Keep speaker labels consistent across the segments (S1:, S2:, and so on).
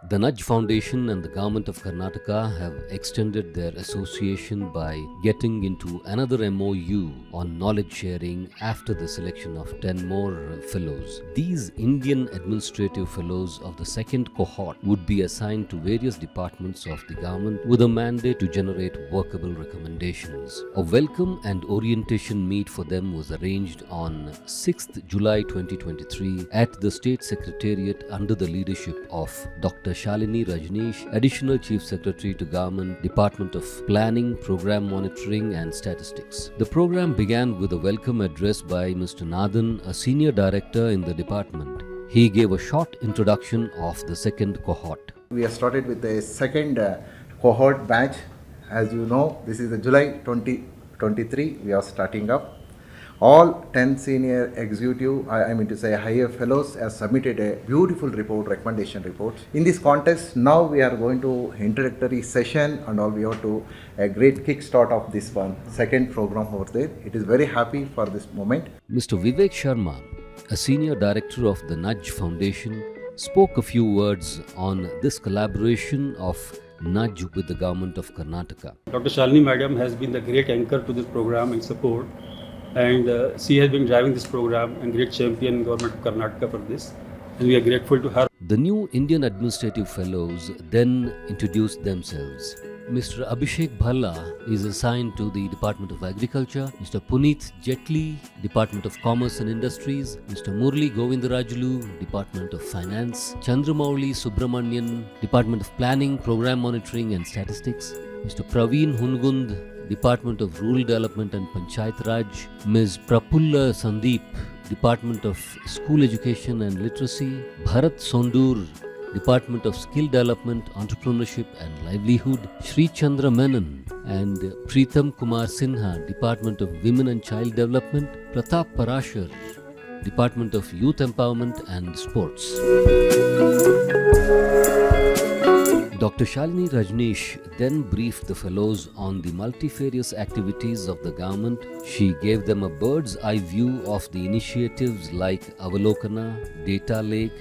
S1: The Nudge Foundation and the Government of Karnataka have extended their association by getting into another MOU on knowledge sharing after the selection of 10 more fellows. These Indian administrative fellows of the second cohort would be assigned to various departments of the government with a mandate to generate workable recommendations. A welcome and orientation meet for them was arranged on 6th July 2023 at the State Secretariat under the leadership of Dr. Shalini Rajneesh, Additional Chief Secretary to Government, Department of Planning, Program Monitoring and Statistics. The program began with a welcome address by Mr. Nathan, a Senior Director in the department. He gave a short introduction of the second cohort.
S2: We have started with the second cohort batch. As you know, this is the July 2023 we are starting up. All 10 senior executive, I mean to say higher fellows, have submitted a beautiful report, recommendation report. In this context, now we are going to introductory session and all we have to a great kickstart of this one, second program over there. It is very happy for this moment.
S1: Mr. Vivek Sharma, a Senior Director of the Nudge Foundation, spoke a few words on this collaboration of Nudge with the Government of Karnataka.
S3: Dr. Shalini Madam has been the great anchor to this program and support, and she has been driving this program and great champion in Government of Karnataka for this, and we are grateful to her.
S1: The new Indian Administrative Fellows then introduced themselves. Mr. Abhishek Bhalla is assigned to the Department of Agriculture, Mr. Puneet Jetli, Department of Commerce and Industries, Mr. Murli Govindarajulu, Department of Finance, Chandramouli Subramanian, Department of Planning, Program Monitoring and Statistics, Mr. Praveen Hungund, Department of Rural Development and Panchayat Raj, Ms. Prapulla Sandeep, Department of School Education and Literacy, Bharat Sondur, Department of Skill Development, Entrepreneurship and Livelihood, Sri Chandra Menon, and Preetham Kumar Sinha, Department of Women and Child Development, Pratap Parashar, Department of Youth Empowerment and Sports. Dr. Shalini Rajneesh then briefed the fellows on the multifarious activities of the government. She gave them a bird's eye view of the initiatives like Avalokana, Data Lake,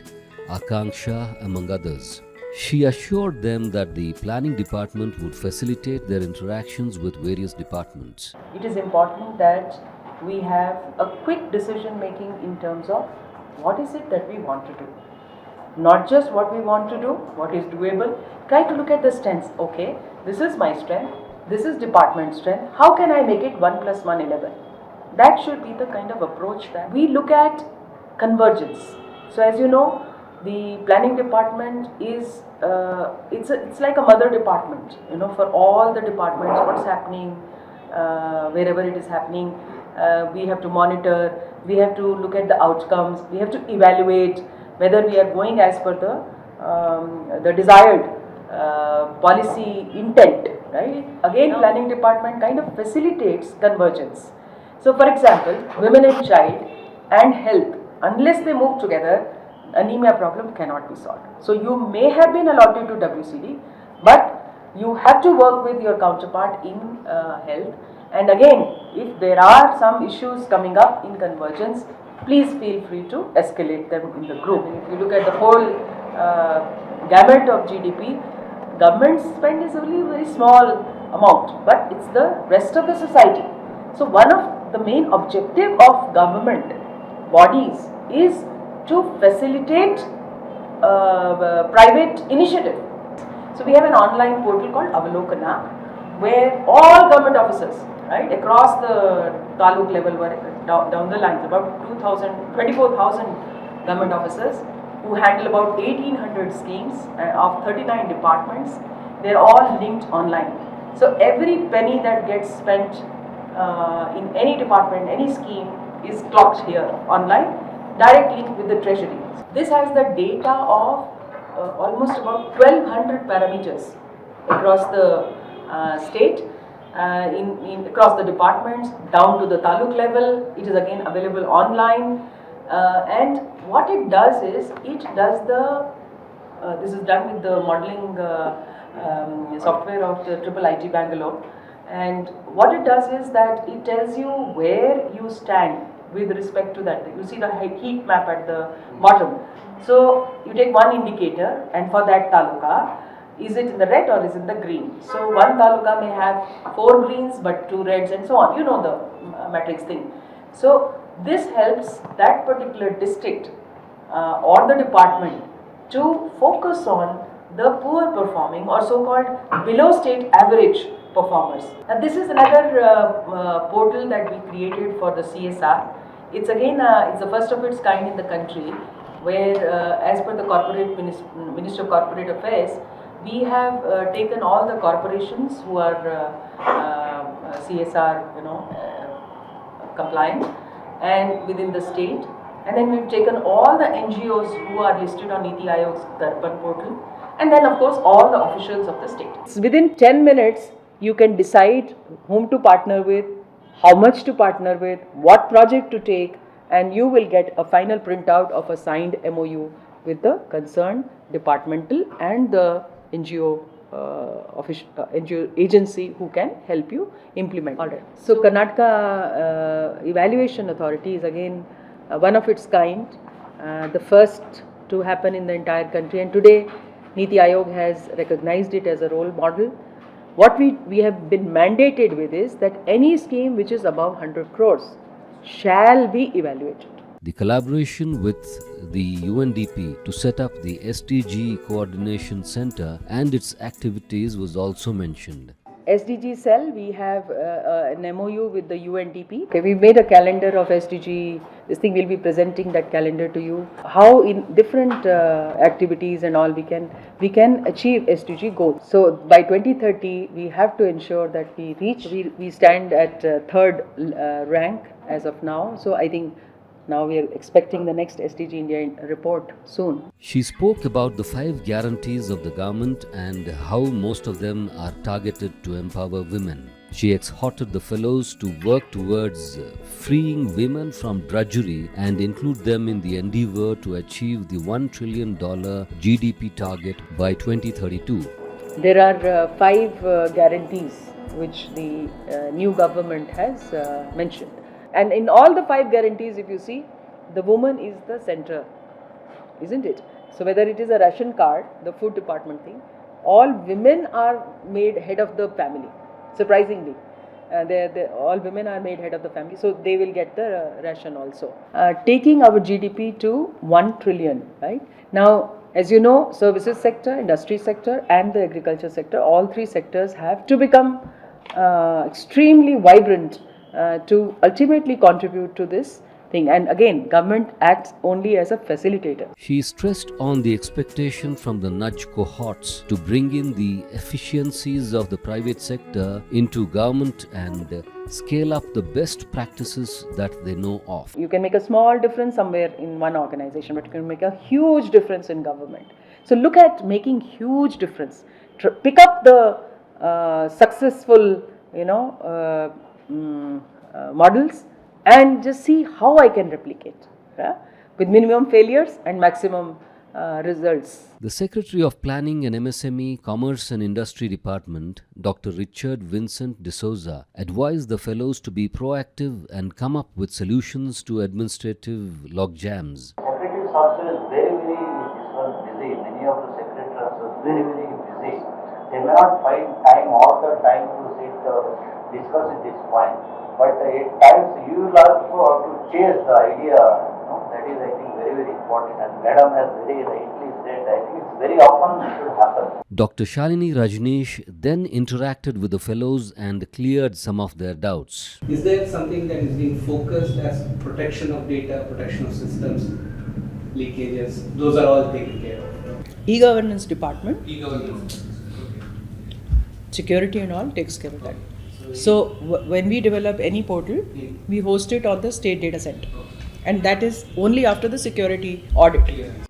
S1: Akanksha, among others. She assured them that the planning department would facilitate their interactions with various departments.
S4: It is important that we have a quick decision making in terms of what is it that we want to do. Not just what we want to do, what is doable. Try to look at the strengths. Okay, this is my strength, this is department strength. How can I make it 1 + 1 11? That should be the kind of approach that we look at convergence. So as you know, the planning department is it's like a mother department, for all the departments, what's happening, wherever it is happening, we have to monitor, we have to look at the outcomes, we have to evaluate whether we are going as per the desired policy intent, right? Again, planning department kind of facilitates convergence. So for example, women and child and health, unless they move together, anemia problem cannot be solved. So you may have been allotted to WCD, but you have to work with your counterpart in health. And again, if there are some issues coming up in convergence, please feel free to escalate them in the group. If you look at the whole gamut of GDP, government spend is only a very small amount, but it's the rest of the society. So one of the main objective of government bodies is to facilitate private initiative. So we have an online portal called Avalokana, where all government officers, right, across the taluk level, down the lines, about 24,000 government officers who handle about 1,800 schemes of 39 departments, they're all linked online. So every penny that gets spent in any department, any scheme is clocked here online, direct link with the treasury. This has the data of almost about 1,200 parameters across the state, across the departments, down to the taluk level. It is again available online, and what it does is, this is done with the modeling software of the IIIT Bangalore, and what it does is that it tells you where you stand with respect to that. You see the heat map at the bottom. So you take one indicator, and for that taluka, is it in the red or is it in the green? So one taluka may have 4 greens but 2 reds and so on. You know the matrix thing. So this helps that particular district or the department to focus on the poor performing or so-called below state average performers. And this is another portal that we created for the CSR. It's again it's the first of its kind in the country, where as per the corporate Ministry of Corporate Affairs, we have taken all the corporations who are CSR compliant and within the state, and then we've taken all the NGOs who are listed on Niti Aayog's Darpan portal, and then of course all the officials of the state. Within 10 minutes you can decide whom to partner with, how much to partner with, what project to take, and you will get a final printout of a signed MOU with the concerned departmental and the NGO NGO agency who can help you implement. All right. So Karnataka Evaluation Authority is again one of its kind, the first to happen in the entire country, and today Niti Aayog has recognized it as a role model. What we have been mandated with is that any scheme which is above 100 crores shall be evaluated.
S1: The collaboration with the UNDP to set up the SDG Coordination Center and its activities was also mentioned.
S4: SDG cell, we have an MOU with the UNDP. Okay, we made a calendar of SDG. This thing we'll be presenting that calendar to you. How in different activities and all we can achieve SDG goals. So by 2030, we have to ensure that we stand at third rank as of now. So I think now we are expecting the next SDG India report soon.
S1: She spoke about the 5 guarantees of the government and how most of them are targeted to empower women. She exhorted the fellows to work towards freeing women from drudgery and include them in the endeavor to achieve the $1 trillion GDP target by 2032.
S4: There are 5 guarantees which the new government has mentioned. And in all the 5 guarantees, if you see, the woman is the center, isn't it? So whether it is a ration card, the food department thing, all women are made head of the family, surprisingly. All women are made head of the family, so they will get the ration also. Taking our GDP to 1 trillion, right? Now, as you know, services sector, industry sector and the agriculture sector, all 3 sectors have to become extremely vibrant to ultimately contribute to this thing. And again, government acts only as a facilitator.
S1: She stressed on the expectation from the nudge cohorts to bring in the efficiencies of the private sector into government and scale up the best practices that they know of.
S4: You can make a small difference somewhere in one organization, but you can make a huge difference in government. So look at making huge difference. Pick up the successful, models and just see how I can replicate with minimum failures and maximum results.
S1: The Secretary of Planning and MSME, Commerce and Industry Department, Dr. Richard Vincent D'Souza, advised the fellows to be proactive and come up with solutions to administrative logjams.
S5: Secretaries also is very busy. Many of the secretaries are very busy. They may not find time all the time to sit discuss this point. But at times you will also have to chase the idea. That is, I think, very important. And Madam has very rightly said, I think it's very often should happen.
S1: Dr. Shalini Rajneesh then interacted with the fellows and cleared some of their doubts.
S6: Is there something that is being focused as protection of data, protection of systems, leakages? Those are all taken care of.
S4: E-governance department,
S6: E-governance.
S4: security and all takes care of that. So when we develop any portal, we host it on the state data center, and that is only after the security audit.